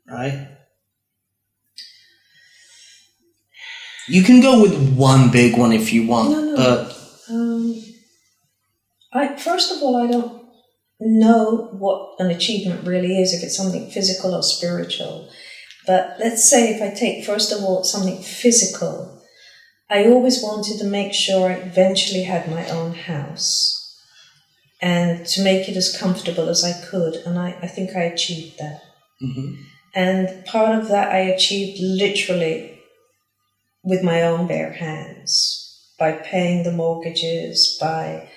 right? You can go with one big one if you want, No. but... First of all, I don't know what an achievement really is, if it's something physical or spiritual. But let's say if I take, first of all, something physical, I always wanted to make sure I eventually had my own house and to make it as comfortable as I could. And I think I achieved that. Mm-hmm. And part of that I achieved literally with my own bare hands, by paying the mortgages, by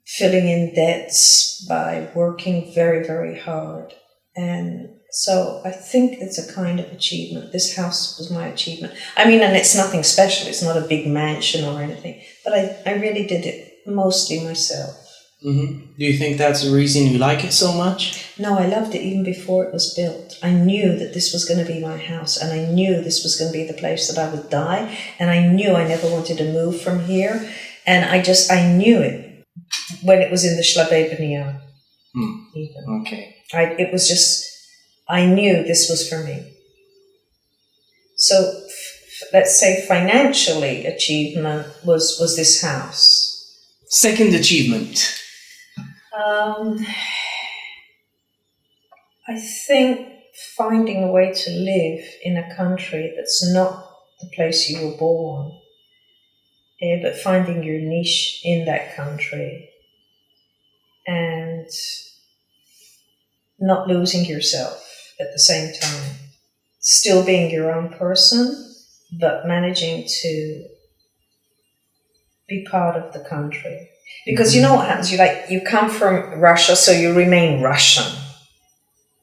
filling in debts, by working very, very hard. And so I think it's a kind of achievement. This house was my achievement. I mean, and it's nothing special. It's not a big mansion or anything. But I really did it mostly myself. Mm-hmm. Do you think that's the reason you like it so much? No, I loved it even before it was built. I knew that this was going to be my house, and I knew this was going to be the place that I would die, and I knew I never wanted to move from here, and I knew it when it was in the Schlabebenia. Okay. I knew this was for me. So let's say financially achievement was this house. Second achievement. I think finding a way to live in a country that's not the place you were born, but finding your niche in that country and not losing yourself at the same time. Still being your own person, but managing to be part of the country. Because you know what happens? You come from Russia, so you remain Russian.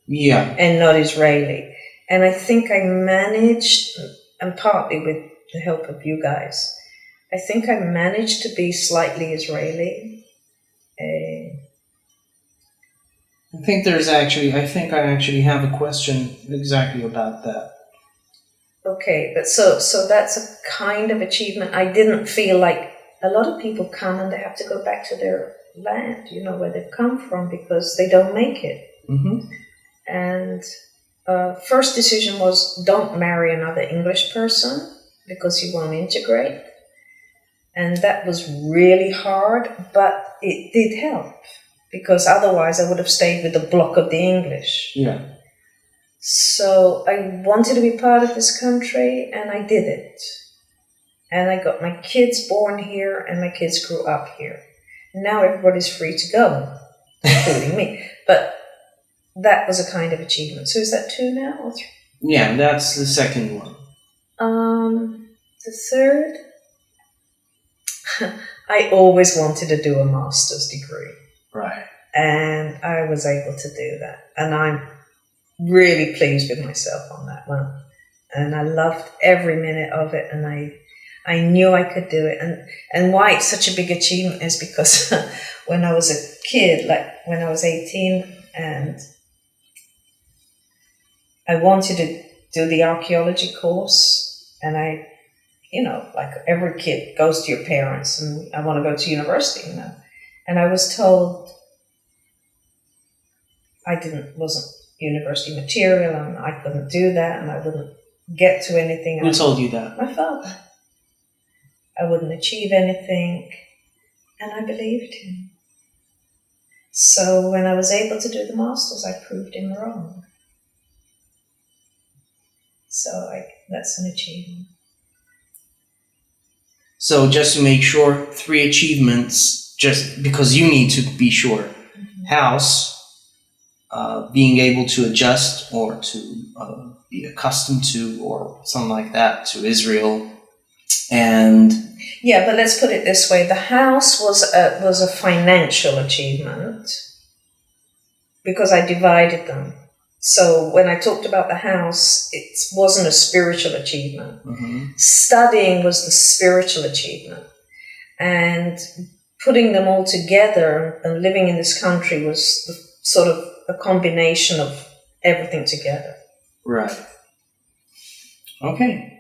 Yeah. And not Israeli. And I think I managed, and partly with the help of you guys, I think I managed to be slightly Israeli. I think I actually have a question exactly about that. Okay, but so that's a kind of achievement. I didn't feel like a lot of people come and they have to go back to their land, where they've come from, because they don't make it. Mm-hmm. And first decision was, don't marry another English person because you won't integrate. And that was really hard, but it did help, because otherwise I would have stayed with the block of the English. Yeah. So I wanted to be part of this country, and I did it. And I got my kids born here, and my kids grew up here. Now everybody's free to go, including me. But that was a kind of achievement. So is that 2 now or 3? Yeah, that's the second one. The third, I always wanted to do a master's degree. Right. And I was able to do that. And I'm really pleased with myself on that one. And I loved every minute of it, and I knew I could do it. And why it's such a big achievement is because when I was a kid, like when I was 18, and I wanted to do the archaeology course, and I, like every kid goes to your parents, and I want to go to university, And I was told I wasn't university material, and I couldn't do that, and I wouldn't get to anything. Who told you that? My father. I wouldn't achieve anything, and I believed him. So when I was able to do the masters, I proved him wrong. So that's an achievement. So just to make sure, 3 achievements, just because you need to be sure. Mm-hmm. House, being able to adjust or to be accustomed to, or something like that, to Israel, and... Yeah, but let's put it this way. The house was a financial achievement because I divided them. So when I talked about the house, it wasn't a spiritual achievement. Mm-hmm. Studying was the spiritual achievement. And putting them all together and living in this country was sort of a combination of everything together. Right. Okay.